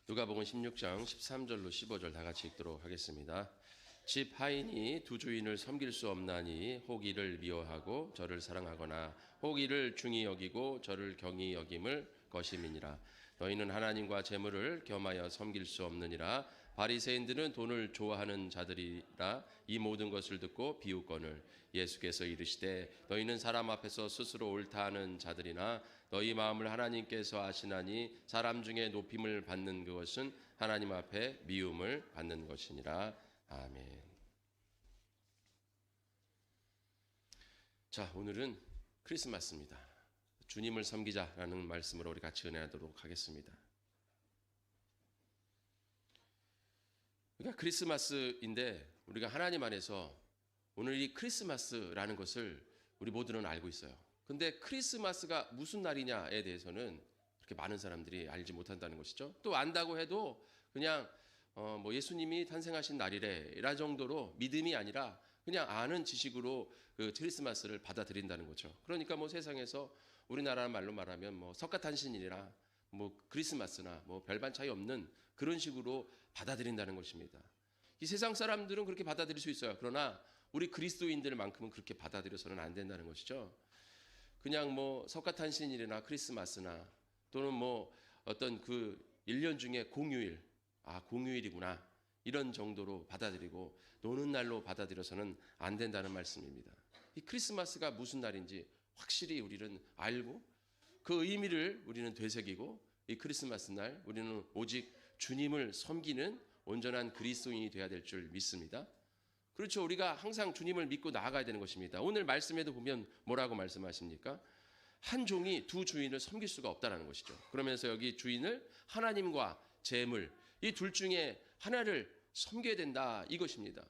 누가복음 16장 13절로 15절 다 같이 읽도록 하겠습니다. 집 하인이 두 주인을 섬길 수 없나니 혹 이를 미워하고 저를 사랑하거나 혹 이를 중히 여기고 저를 경히 여김을 것임이니라. 너희는 하나님과 재물을 겸하여 섬길 수 없느니라. 바리새인들은 돈을 좋아하는 자들이라. 이 모든 것을 듣고 비웃거늘 예수께서 이르시되 너희는 사람 앞에서 스스로 옳다 하는 자들이나 너희 마음을 하나님께서 아시나니 사람 중에 높임을 받는 그것은 하나님 앞에 미움을 받는 것이니라. 아멘. 자, 오늘은 크리스마스입니다. 주님을 섬기자라는 말씀으로 우리 같이 은혜하도록 하겠습니다. 그러니까 크리스마스인데 우리가 하나님 안에서 오늘 이 크리스마스라는 것을 우리 모두는 알고 있어요. 근데 크리스마스가 무슨 날이냐에 대해서는 그렇게 많은 사람들이 알지 못한다는 것이죠. 또 안다고 해도 그냥 뭐 예수님이 탄생하신 날이래 라 정도로 믿음이 아니라 그냥 아는 지식으로 그 크리스마스를 받아들인다는 거죠. 그러니까 뭐 세상에서 우리나라 말로 말하면 뭐 석가탄신일이라 뭐 크리스마스나 뭐 별반 차이 없는 그런 식으로 받아들인다는 것입니다. 이 세상 사람들은 그렇게 받아들일 수 있어요. 그러나 우리 그리스도인들만큼은 그렇게 받아들여서는 안 된다는 것이죠. 그냥 뭐 석가탄신일이나 크리스마스나 또는 뭐 어떤 그 1년 중에 공휴일, 공휴일이구나 이런 정도로 받아들이고 노는 날로 받아들여서는 안 된다는 말씀입니다. 이 크리스마스가 무슨 날인지 확실히 우리는 알고 그 의미를 우리는 되새기고 이 크리스마스 날 우리는 오직 주님을 섬기는 온전한 그리스도인이 되어야 될 줄 믿습니다. 그렇죠. 우리가 항상 주님을 믿고 나아가야 되는 것입니다. 오늘 말씀에도 보면 뭐라고 말씀하십니까? 한 종이 두 주인을 섬길 수가 없다는 것이죠. 그러면서 여기 주인을 하나님과 재물 이 둘 중에 하나를 섬겨야 된다 이것입니다.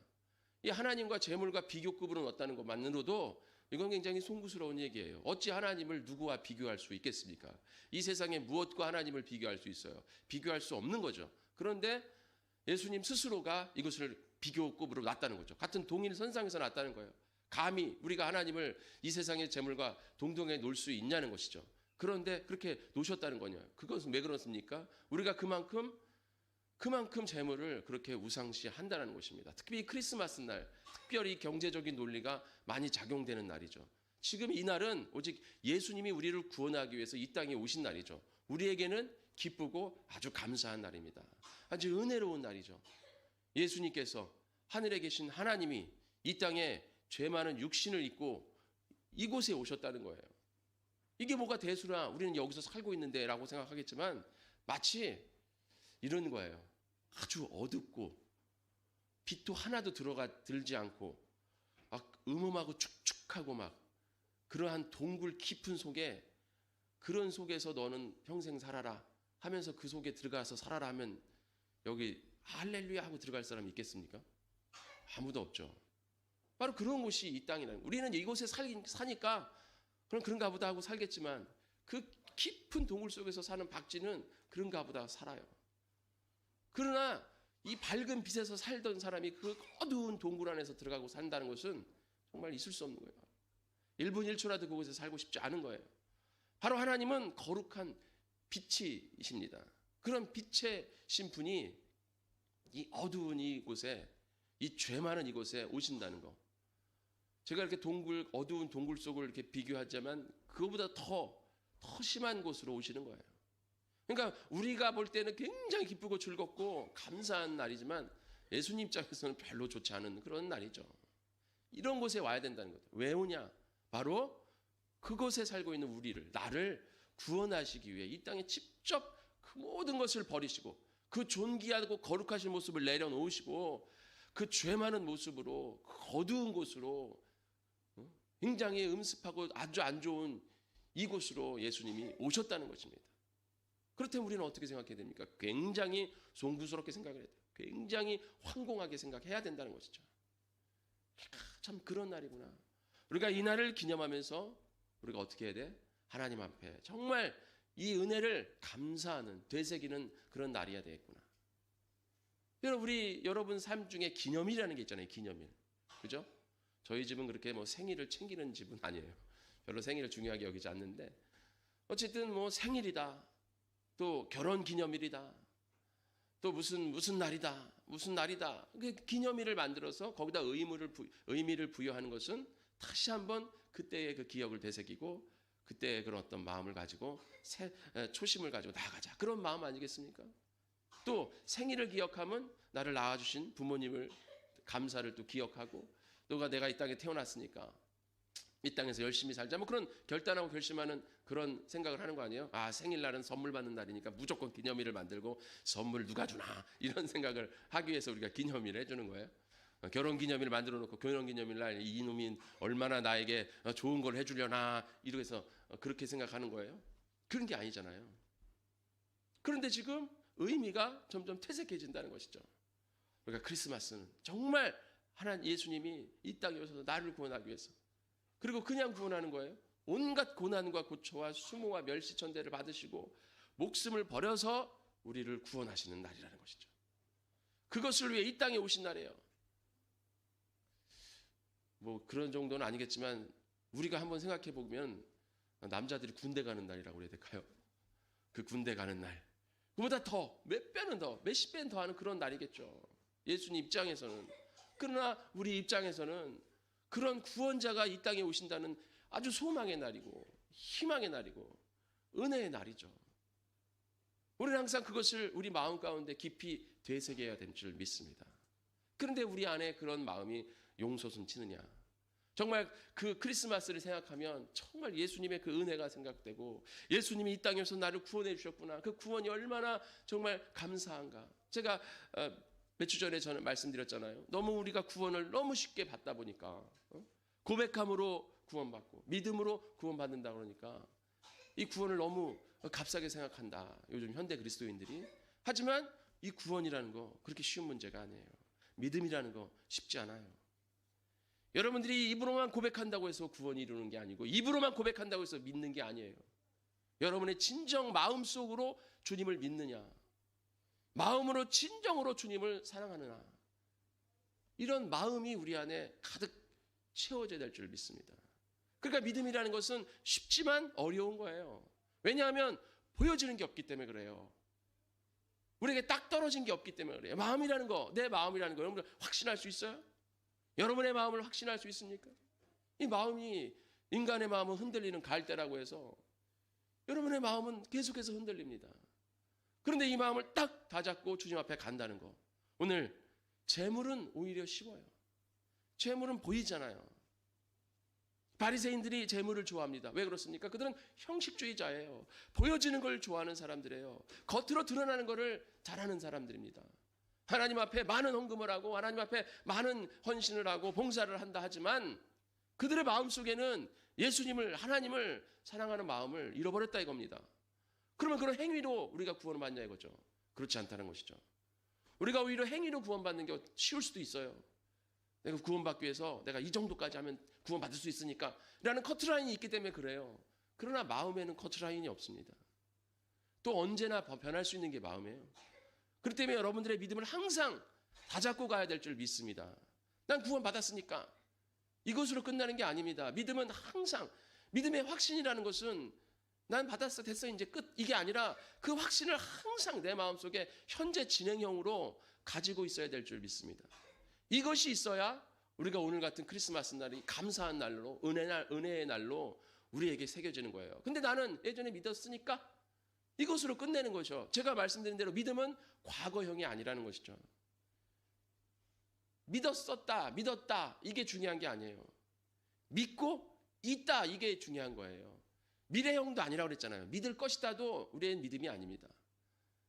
이 하나님과 재물과 비교급으로 넣었다는 것만으로도 이건 굉장히 송구스러운 얘기예요. 어찌 하나님을 누구와 비교할 수 있겠습니까? 이 세상에 무엇과 하나님을 비교할 수 있어요? 비교할 수 없는 거죠. 그런데 예수님 스스로가 이것을 비교급으로 놨다는 거죠. 같은 동일선상에서 놨다는 거예요. 감히 우리가 하나님을 이 세상의 재물과 동등해 놓을 수 있냐는 것이죠. 그런데 그렇게 놓으셨다는 거냐. 그것은 왜 그렇습니까? 우리가 그만큼 재물을 그렇게 우상시한다는 것입니다. 특히 크리스마스 날, 특별히 경제적인 논리가 많이 작용되는 날이죠. 지금 이 날은 오직 예수님이 우리를 구원하기 위해서 이 땅에 오신 날이죠. 우리에게는 기쁘고 아주 감사한 날입니다. 아주 은혜로운 날이죠. 예수님께서 하늘에 계신 하나님이 이 땅에 죄 많은 육신을 입고 이곳에 오셨다는 거예요. 이게 뭐가 대수라 우리는 여기서 살고 있는데 라고 생각하겠지만 마치 이런 거예요. 아주 어둡고 빛도 하나도 들지 않고 음음하고 축축하고 막 그러한 동굴 깊은 속에 그런 속에서 너는 평생 살아라 하면서 그 속에 들어가서 살아라 하면 여기 할렐루야 하고 들어갈 사람이 있겠습니까? 아무도 없죠. 바로 그런 곳이 이 땅이라는 거예요. 우리는 이곳에 사니까 그럼 그런가 보다 하고 살겠지만 그 깊은 동굴 속에서 사는 박쥐는 그런가 보다 살아요. 그러나 이 밝은 빛에서 살던 사람이 그 어두운 동굴 안에서 들어가고 산다는 것은 정말 있을 수 없는 거예요. 1분 1초라도 그곳에 살고 싶지 않은 거예요. 바로 하나님은 거룩한 빛이십니다. 그런 빛의 신분이 이 어두운 이곳에 이 죄 많은 이곳에 오신다는 거. 제가 이렇게 어두운 동굴 속을 이렇게 비교하자면 그거보다 더 심한 곳으로 오시는 거예요. 그러니까 우리가 볼 때는 굉장히 기쁘고 즐겁고 감사한 날이지만 예수님 입장에서는 별로 좋지 않은 그런 날이죠. 이런 곳에 와야 된다는 거죠. 왜 오냐? 바로 그곳에 살고 있는 우리를, 나를 구원하시기 위해 이 땅에 직접 그 모든 것을 버리시고 그 존귀하고 거룩하신 모습을 내려놓으시고 그 죄 많은 모습으로 그 어두운 곳으로 굉장히 음습하고 아주 안 좋은 이곳으로 예수님이 오셨다는 것입니다. 그렇다면 우리는 어떻게 생각해야 됩니까? 굉장히 송구스럽게 생각을 해야 돼요. 굉장히 황공하게 생각해야 된다는 것이죠. 참 그런 날이구나. 우리가 이 날을 기념하면서 우리가 어떻게 해야 돼? 하나님 앞에 정말 이 은혜를 감사하는, 되새기는 그런 날이어야 되겠구나. 여러분 삶 중에 기념일이라는 게 있잖아요. 기념일. 그죠? 저희 집은 그렇게 뭐 생일을 챙기는 집은 아니에요. 별로 생일을 중요하게 여기지 않는데 어쨌든 뭐 생일이다. 또 결혼 기념일이다. 또 무슨 날이다, 무슨 날이다. 기념일을 만들어서 거기다 의미를 부여하는 것은 다시 한번 그때의 그 기억을 되새기고 그때의 그런 어떤 마음을 가지고 초심을 가지고 나아가자. 그런 마음 아니겠습니까? 또 생일을 기억하면 나를 낳아주신 부모님을 감사를 또 기억하고 또 내가 이 땅에 태어났으니까 이 땅에서 열심히 살자. 뭐 그런 결단하고 결심하는 그런 생각을 하는 거 아니에요? 아, 생일날은 선물 받는 날이니까 무조건 기념일을 만들고 선물 누가 주나 이런 생각을 하기 위해서 우리가 기념일을 해주는 거예요. 결혼 기념일을 만들어 놓고 결혼 기념일날 이놈이 얼마나 나에게 좋은 걸 해주려나 이렇게 해서 그렇게 생각하는 거예요. 그런 게 아니잖아요. 그런데 지금 의미가 점점 퇴색해진다는 것이죠. 그러니까 크리스마스는 정말 하나님 예수님이 이 땅에 오셔서 나를 구원하기 위해서 그리고 그냥 구원하는 거예요. 온갖 고난과 고초와 수모와 멸시천대를 받으시고 목숨을 버려서 우리를 구원하시는 날이라는 것이죠. 그것을 위해 이 땅에 오신 날이에요. 뭐 그런 정도는 아니겠지만 우리가 한번 생각해 보면 남자들이 군대 가는 날이라고 그래야 될까요? 그 군대 가는 날 그보다 더 몇 배는 더 몇십 배는 더 하는 그런 날이겠죠. 예수님 입장에서는. 그러나 우리 입장에서는 그런 구원자가 이 땅에 오신다는 아주 소망의 날이고 희망의 날이고 은혜의 날이죠. 우리는 항상 그것을 우리 마음 가운데 깊이 되새겨야 될 줄 믿습니다. 그런데 우리 안에 그런 마음이 용솟음치느냐. 정말 그 크리스마스를 생각하면 정말 예수님의 그 은혜가 생각되고 예수님이 이 땅에서 나를 구원해 주셨구나. 그 구원이 얼마나 정말 감사한가. 제가 몇 주 전에 저는 말씀드렸잖아요. 너무 우리가 구원을 너무 쉽게 받다 보니까 고백함으로 구원받고 믿음으로 구원받는다 그러니까 이 구원을 너무 값싸게 생각한다. 요즘 현대 그리스도인들이. 하지만 이 구원이라는 거 그렇게 쉬운 문제가 아니에요. 믿음이라는 거 쉽지 않아요. 여러분들이 입으로만 고백한다고 해서 구원이 이루는 게 아니고 입으로만 고백한다고 해서 믿는 게 아니에요. 여러분의 진정 마음속으로 주님을 믿느냐, 마음으로 진정으로 주님을 사랑하느냐, 이런 마음이 우리 안에 가득 채워져야 될 줄 믿습니다. 그러니까 믿음이라는 것은 쉽지만 어려운 거예요. 왜냐하면 보여지는 게 없기 때문에 그래요. 우리에게 딱 떨어진 게 없기 때문에 그래요. 마음이라는 거, 내 마음이라는 거 여러분 확신할 수 있어요? 여러분의 마음을 확신할 수 있습니까? 이 마음이 인간의 마음은 흔들리는 갈대라고 해서 여러분의 마음은 계속해서 흔들립니다. 그런데 이 마음을 딱 다잡고 주님 앞에 간다는 거. 오늘 재물은 오히려 쉬워요. 재물은 보이잖아요. 바리새인들이 재물을 좋아합니다. 왜 그렇습니까? 그들은 형식주의자예요. 보여지는 걸 좋아하는 사람들이에요. 겉으로 드러나는 것을 잘하는 사람들입니다. 하나님 앞에 많은 헌금을 하고 하나님 앞에 많은 헌신을 하고 봉사를 한다 하지만 그들의 마음속에는 예수님을 하나님을 사랑하는 마음을 잃어버렸다 이겁니다. 그러면 그런 행위로 우리가 구원을 받냐 이거죠. 그렇지 않다는 것이죠. 우리가 오히려 행위로 구원받는 게 쉬울 수도 있어요. 내가 구원받기 위해서 내가 이 정도까지 하면 구원받을 수 있으니까 라는 커트라인이 있기 때문에 그래요. 그러나 마음에는 커트라인이 없습니다. 또 언제나 변할 수 있는 게 마음이에요. 그렇기 때문에 여러분들의 믿음을 항상 다잡고 가야 될 줄 믿습니다. 난 구원받았으니까 이것으로 끝나는 게 아닙니다. 믿음은 항상 믿음의 확신이라는 것은 난 받았어 됐어 이제 끝 이게 아니라 그 확신을 항상 내 마음속에 현재 진행형으로 가지고 있어야 될 줄 믿습니다. 이것이 있어야 우리가 오늘 같은 크리스마스 날이 감사한 날로 은혜의 날로 우리에게 새겨지는 거예요. 근데 나는 예전에 믿었으니까 이것으로 끝내는 거죠. 제가 말씀드린 대로 믿음은 과거형이 아니라는 것이죠. 믿었다 이게 중요한 게 아니에요. 믿고 있다 이게 중요한 거예요. 미래형도 아니라고 그랬잖아요. 믿을 것이다도 우리의 믿음이 아닙니다.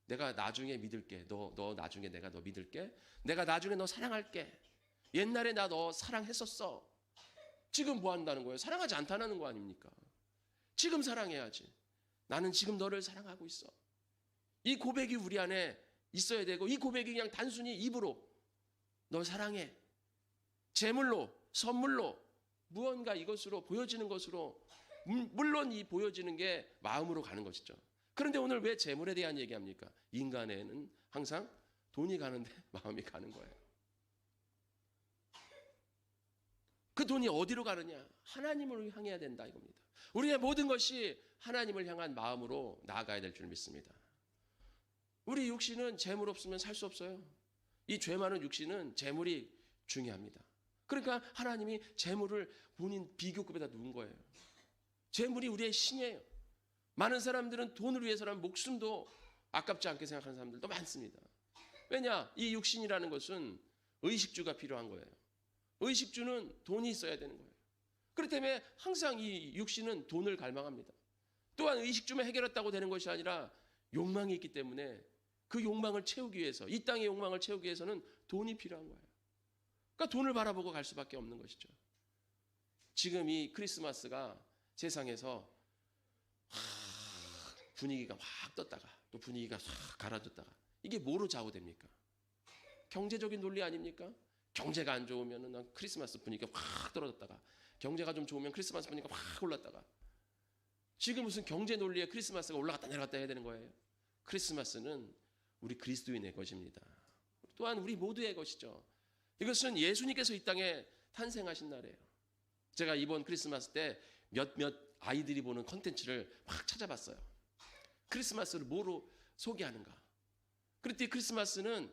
내가 나중에 믿을게. 너 나중에 내가 너 믿을게. 내가 나중에 너 사랑할게. 옛날에 나 너 사랑했었어. 지금 뭐 한다는 거예요? 사랑하지 않다는 거 아닙니까? 지금 사랑해야지. 나는 지금 너를 사랑하고 있어. 이 고백이 우리 안에 있어야 되고 이 고백이 그냥 단순히 입으로 너 사랑해. 제물로 선물로 무언가 이것으로 보여지는 것으로 물론 이 보여지는 게 마음으로 가는 것이죠. 그런데 오늘 왜 재물에 대한 얘기합니까? 인간에는 항상 돈이 가는데 마음이 가는 거예요. 그 돈이 어디로 가느냐? 하나님을 향해야 된다 이겁니다. 우리의 모든 것이 하나님을 향한 마음으로 나아가야 될 줄 믿습니다. 우리 육신은 재물 없으면 살 수 없어요. 이 죄 많은 육신은 재물이 중요합니다. 그러니까 하나님이 재물을 본인 비교급에다 놓은 거예요. 재물이 우리의 신이에요. 많은 사람들은 돈을 위해서라면 목숨도 아깝지 않게 생각하는 사람들도 많습니다. 왜냐? 이 육신이라는 것은 의식주가 필요한 거예요. 의식주는 돈이 있어야 되는 거예요. 그렇기 때문에 항상 이 육신은 돈을 갈망합니다. 또한 의식주만 해결했다고 되는 것이 아니라 욕망이 있기 때문에 그 욕망을 채우기 위해서, 이 땅의 욕망을 채우기 위해서는 돈이 필요한 거예요. 그러니까 돈을 바라보고 갈 수밖에 없는 것이죠. 지금 이 크리스마스가 세상에서 분위기가 확 떴다가 또 분위기가 확 가라졌다가 이게 뭐로 좌우됩니까? 경제적인 논리 아닙니까? 경제가 안 좋으면 크리스마스 분위기가 확 떨어졌다가 경제가 좀 좋으면 크리스마스 분위기가 확 올랐다가 지금 무슨 경제 논리에 크리스마스가 올라갔다 내려갔다 해야 되는 거예요? 크리스마스는 우리 그리스도인의 것입니다. 또한 우리 모두의 것이죠. 이것은 예수님께서 이 땅에 탄생하신 날이에요. 제가 이번 크리스마스 때 몇몇 아이들이 보는 컨텐츠를 막 찾아봤어요. 크리스마스를 뭐로 소개하는가. 그랬더니 크리스마스는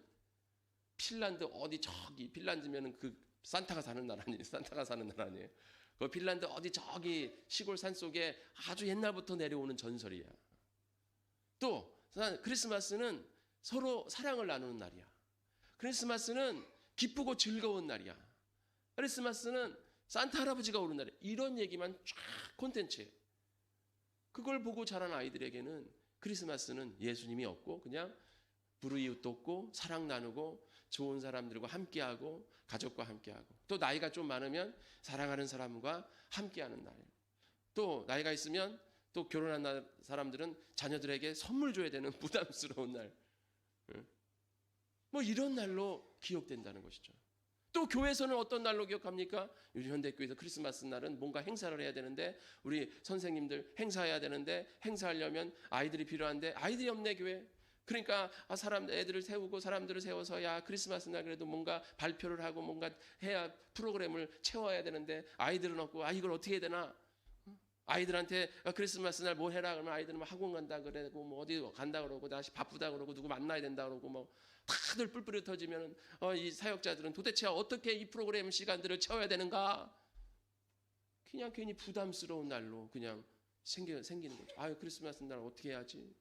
핀란드 어디 저기 핀란드면은 그 산타가 사는 나라 아니에요. 산타가 사는 나라 아니에요. 그 핀란드 어디 저기 시골 산 속에 아주 옛날부터 내려오는 전설이야. 또 크리스마스는 서로 사랑을 나누는 날이야. 크리스마스는 기쁘고 즐거운 날이야. 크리스마스는 산타 할아버지가 오는 날이야. 이런 얘기만 쫙 콘텐츠예요. 그걸 보고 자란 아이들에게는 크리스마스는 예수님이 없고 그냥 불우이웃 돕고 사랑 나누고 좋은 사람들과 함께하고 가족과 함께하고 또 나이가 좀 많으면 사랑하는 사람과 함께하는 날. 또 나이가 있으면 또 결혼한 사람들은 자녀들에게 선물 줘야 되는 부담스러운 날. 뭐 이런 날로 기억된다는 것이죠. 또 교회에서는 어떤 날로 기억합니까? 요즘 현대교회에서 크리스마스 날은 뭔가 행사를 해야 되는데 우리 선생님들 행사해야 되는데 행사하려면 아이들이 필요한데 아이들이 없네 교회. 그러니까 애들을 세우고 사람들을 세워서 야 크리스마스 날 그래도 뭔가 발표를 하고 뭔가 해야 프로그램을 채워야 되는데 아이들은 없고 이걸 어떻게 해야 되나? 아이들한테 크리스마스 날 뭐 해라 그러면 아이들은 뭐 학원 간다 그러고 뭐 어디 간다 그러고 다시 바쁘다 그러고 누구 만나야 된다 그러고 뭐 다들 뿔뿔이 터지면 이 사역자들은 도대체 어떻게 이 프로그램 시간들을 채워야 되는가? 그냥 괜히 부담스러운 날로 그냥 생기는 거죠. 크리스마스 날 어떻게 해야지?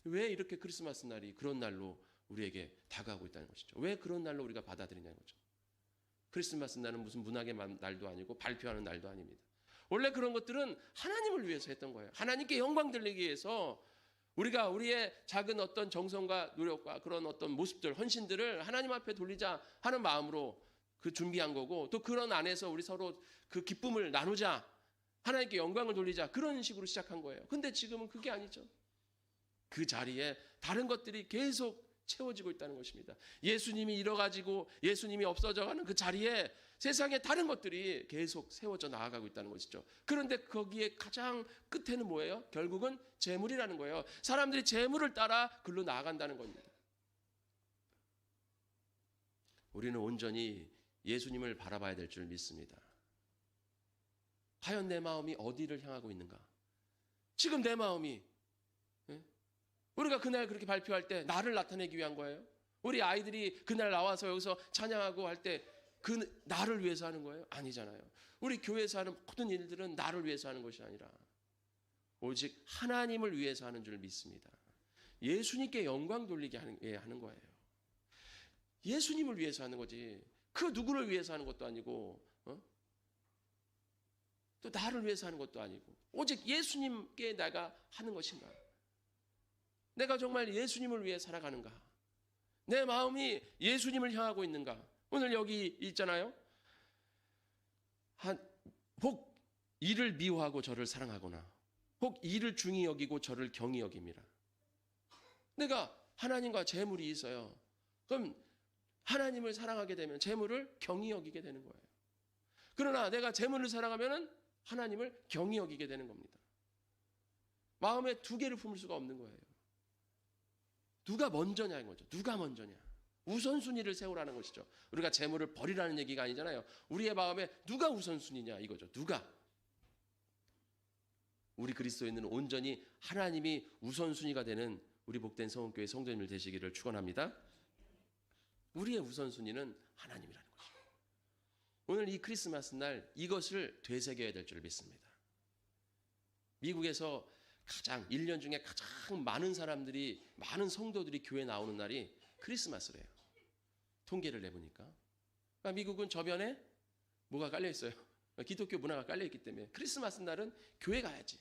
왜 이렇게 크리스마스 날이 그런 날로 우리에게 다가오고 있다는 것이죠. 왜 그런 날로 우리가 받아들이냐는 거죠. 크리스마스 날은 무슨 문학의 날도 아니고 발표하는 날도 아닙니다. 원래 그런 것들은 하나님을 위해서 했던 거예요. 하나님께 영광 돌리기 위해서 우리가 우리의 작은 어떤 정성과 노력과 그런 어떤 모습들, 헌신들을 하나님 앞에 돌리자 하는 마음으로 그 준비한 거고 또 그런 안에서 우리 서로 그 기쁨을 나누자 하나님께 영광을 돌리자 그런 식으로 시작한 거예요. 근데 지금은 그게 아니죠. 그 자리에 다른 것들이 계속 채워지고 있다는 것입니다. 예수님이 잃어가지고 예수님이 없어져가는 그 자리에 세상에 다른 것들이 계속 세워져 나아가고 있다는 것이죠. 그런데 거기에 가장 끝에는 뭐예요? 결국은 재물이라는 거예요. 사람들이 재물을 따라 글로 나아간다는 겁니다. 우리는 온전히 예수님을 바라봐야 될 줄 믿습니다. 과연 내 마음이 어디를 향하고 있는가? 지금 내 마음이 우리가 그날 그렇게 발표할 때 나를 나타내기 위한 거예요? 우리 아이들이 그날 나와서 여기서 찬양하고 할 때 그 나를 위해서 하는 거예요? 아니잖아요. 우리 교회에서 하는 모든 일들은 나를 위해서 하는 것이 아니라 오직 하나님을 위해서 하는 줄 믿습니다. 예수님께 영광 돌리게 하는 거예요. 예수님을 위해서 하는 거지. 그 누구를 위해서 하는 것도 아니고 또 나를 위해서 하는 것도 아니고 오직 예수님께 내가 하는 것인가? 내가 정말 예수님을 위해 살아가는가? 내 마음이 예수님을 향하고 있는가? 오늘 여기 있잖아요. 혹 이를 미워하고 저를 사랑하거나 혹 이를 중히 여기고 저를 경히 여김이라. 내가 하나님과 재물이 있어요. 그럼 하나님을 사랑하게 되면 재물을 경히 여기게 되는 거예요. 그러나 내가 재물을 사랑하면 하나님을 경히 여기게 되는 겁니다. 마음에 두 개를 품을 수가 없는 거예요. 누가 먼저냐인 거죠. 누가 먼저냐. 우선순위를 세우라는 것이죠. 우리가 재물을 버리라는 얘기가 아니잖아요. 우리의 마음에 누가 우선순위냐 이거죠. 누가. 우리 그리스도인은 온전히 하나님이 우선순위가 되는 우리 복된 성원교회 성도님들 되시기를 축원합니다. 우리의 우선순위는 하나님이라는 거죠. 오늘 이 크리스마스 날 이것을 되새겨야 될 줄 믿습니다. 미국에서 1년 중에 가장 많은 사람들이, 많은 성도들이 교회 나오는 날이 크리스마스래요. 통계를 내보니까. 그러니까 미국은 저변에 뭐가 깔려 있어요? 기독교 문화가 깔려 있기 때문에 크리스마스 날은 교회 가야지.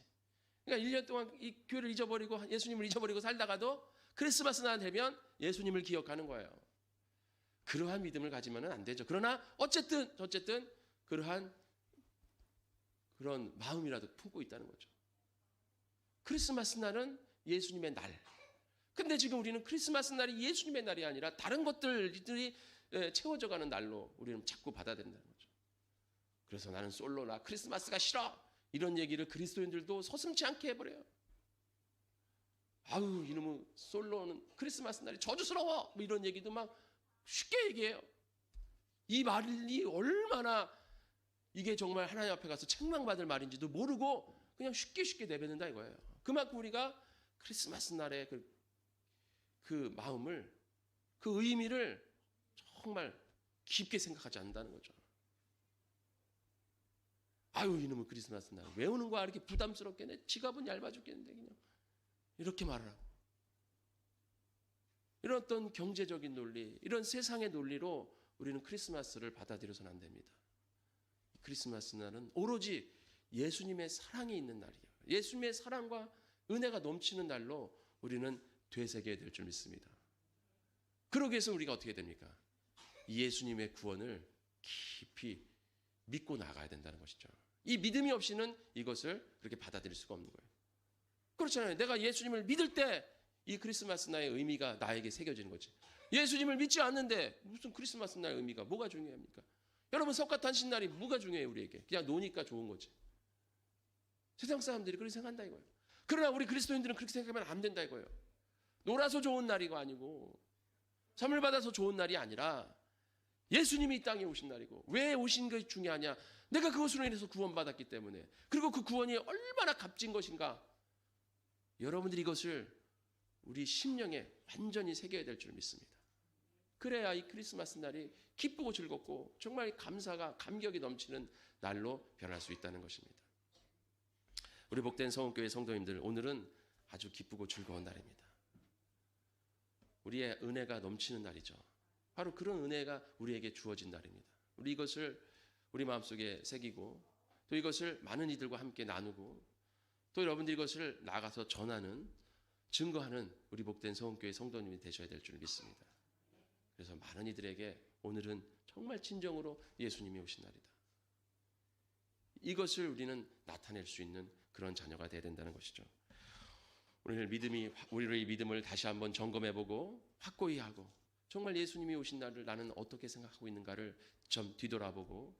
그러니까 1년 동안 이 교회를 잊어버리고 예수님을 잊어버리고 살다가도 크리스마스 날 되면 예수님을 기억하는 거예요. 그러한 믿음을 가지면 안 되죠. 그러나 어쨌든 그러한 그런 마음이라도 품고 있다는 거죠. 크리스마스 날은 예수님의 날. 근데 지금 우리는 크리스마스 날이 예수님의 날이 아니라 다른 것들이 채워져가는 날로 우리는 자꾸 받아들인다는 거죠. 그래서 나는 솔로나 크리스마스가 싫어, 이런 얘기를 그리스도인들도 서슴지 않게 해버려요. 아유, 이놈의 솔로는 크리스마스 날이 저주스러워, 뭐 이런 얘기도 막 쉽게 얘기해요. 이 말이 얼마나 이게 정말 하나님 앞에 가서 책망받을 말인지도 모르고 그냥 쉽게 내뱉는다 이거예요. 그만큼 우리가 크리스마스 날의 그 마음을, 그 의미를 정말 깊게 생각하지 않는다는 거죠. 아유, 이놈의 크리스마스 날 왜 오는 거야, 이렇게 부담스럽게, 내 지갑은 얇아 죽겠는데 그냥 이렇게 말을 하고, 이런 어떤 경제적인 논리, 이런 세상의 논리로 우리는 크리스마스를 받아들여서는 안 됩니다. 크리스마스 날은 오로지 예수님의 사랑이 있는 날이에요. 예수님의 사랑과 은혜가 넘치는 날로 우리는 되새겨야 될 줄 믿습니다. 그러기 위해서 우리가 어떻게 됩니까? 예수님의 구원을 깊이 믿고 나가야 된다는 것이죠. 이 믿음이 없이는 이것을 그렇게 받아들일 수가 없는 거예요. 그렇잖아요. 내가 예수님을 믿을 때 이 크리스마스 날의 의미가 나에게 새겨지는 거지. 예수님을 믿지 않는데 무슨 크리스마스 날의 의미가 뭐가 중요합니까? 여러분, 석가탄신날이 뭐가 중요해요? 우리에게 그냥 노니까 좋은 거지. 세상 사람들이 그렇게 생각한다 이거예요. 그러나 우리 그리스도인들은 그렇게 생각하면 안 된다 이거예요. 놀아서 좋은 날이고 아니고 선물 받아서 좋은 날이 아니라 예수님이 이 땅에 오신 날이고, 왜 오신 것이 중요하냐? 내가 그것으로 인해서 구원받았기 때문에, 그리고 그 구원이 얼마나 값진 것인가, 여러분들이 이것을 우리 심령에 완전히 새겨야 될 줄 믿습니다. 그래야 이 크리스마스 날이 기쁘고 즐겁고 정말 감사가, 감격이 넘치는 날로 변할 수 있다는 것입니다. 우리 복된 성원교회 성도님들, 오늘은 아주 기쁘고 즐거운 날입니다. 우리의 은혜가 넘치는 날이죠. 바로 그런 은혜가 우리에게 주어진 날입니다. 우리 이것을 우리 마음속에 새기고, 또 이것을 많은 이들과 함께 나누고, 또 여러분들이 이것을 나가서 전하는, 증거하는 우리 복된 성원교회 성도님이 되셔야 될 줄 믿습니다. 그래서 많은 이들에게 오늘은 정말 진정으로 예수님이 오신 날이다, 이것을 우리는 나타낼 수 있는 그런 자녀가 되어야 된다는 것이죠. 우리의 믿음을 다시 한번 점검해보고 확고히 하고, 정말 예수님이 오신 날을 나는 어떻게 생각하고 있는가를 좀 뒤돌아보고,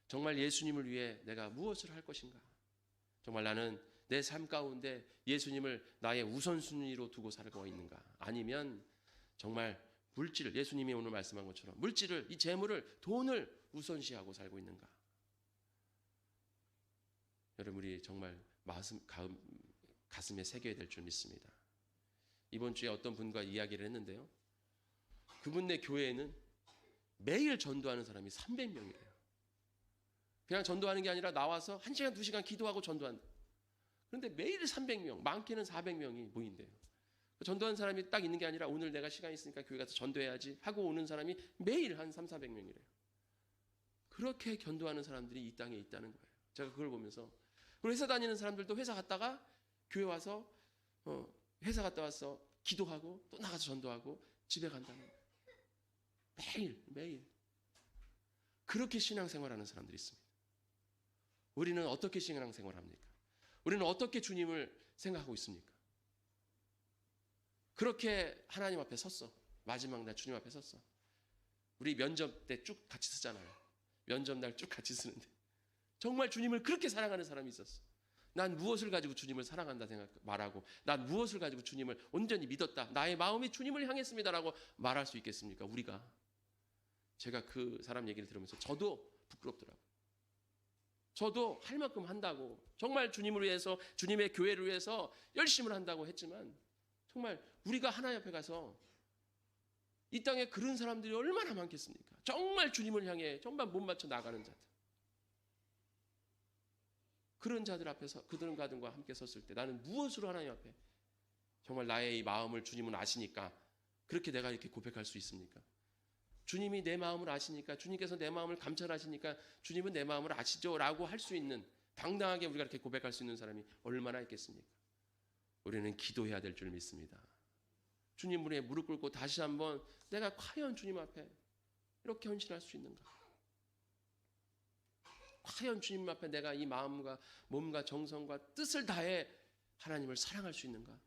정말 예수님을 위해 내가 무엇을 할 것인가, 정말 나는 내 삶 가운데 예수님을 나의 우선순위로 두고 살고 있는가, 아니면 정말 물질을, 예수님이 오늘 말씀한 것처럼 물질을, 이 재물을, 돈을 우선시하고 살고 있는가. 여러분, 우리 정말 가슴에 새겨야 될 줄 믿습니다. 이번 주에 어떤 분과 이야기를 했는데요, 그분네 교회에는 매일 전도하는 사람이 300명이래요. 그냥 전도하는 게 아니라 나와서 1시간, 2시간 기도하고 전도한다. 그런데 매일 300명, 많게는 400명이 모인대요. 전도하는 사람이 딱 있는 게 아니라 오늘 내가 시간이 있으니까 교회 가서 전도해야지 하고 오는 사람이 매일 한 300~400명이래요. 그렇게 견도하는 사람들이 이 땅에 있다는 거예요. 제가 그걸 보면서, 그리고 회사 다니는 사람들도 회사 갔다가 교회 와서 회사 갔다 와서 기도하고 또 나가서 전도하고 집에 간다는 거예요. 매일 그렇게 신앙생활하는 사람들이 있습니다. 우리는 어떻게 신앙생활합니까? 우리는 어떻게 주님을 생각하고 있습니까? 그렇게 하나님 앞에 섰어. 마지막 날 주님 앞에 섰어. 우리 면접 때 쭉 같이 쓰잖아요. 면접 날 쭉 같이 쓰는데 정말 주님을 그렇게 사랑하는 사람이 있었어. 난 무엇을 가지고 주님을 사랑한다 말하고, 난 무엇을 가지고 주님을 온전히 믿었다, 나의 마음이 주님을 향했습니다라고 말할 수 있겠습니까? 우리가. 제가 그 사람 얘기를 들으면서 저도 부끄럽더라고요. 저도 할 만큼 한다고, 정말 주님을 위해서, 주님의 교회를 위해서 열심을 한다고 했지만 정말 우리가 하나님 앞에 가서 이 땅에 그런 사람들이 얼마나 많겠습니까? 정말 주님을 향해 정말 못 맞춰 나가는 자들. 그런 자들 앞에서 그들과 함께 섰을 때 나는 무엇으로 하나님 앞에 정말 나의 이 마음을 주님은 아시니까 그렇게 내가 이렇게 고백할 수 있습니까? 주님이 내 마음을 아시니까, 주님께서 내 마음을 감찰하시니까 주님은 내 마음을 아시죠 라고 할 수 있는, 당당하게 우리가 이렇게 고백할 수 있는 사람이 얼마나 있겠습니까? 우리는 기도해야 될 줄 믿습니다. 주님 문에 무릎 꿇고 다시 한번 내가 과연 주님 앞에 이렇게 헌신할 수 있는가? 과연 주님 앞에 내가 이 마음과 몸과 정성과 뜻을 다해 하나님을 사랑할 수 있는가?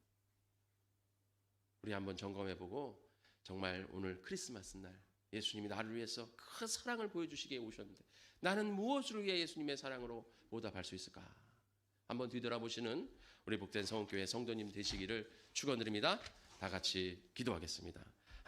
우리 한번 점검해보고, 정말 오늘 크리스마스 날 예수님이 나를 위해서 그 사랑을 보여주시기에 오셨는데 나는 무엇으로 위해 예수님의 사랑으로 보답할 수 있을까? 한번 뒤돌아보시는 우리 복된 성원교회 성도님 되시기를 축원드립니다. 다 같이 기도하겠습니다.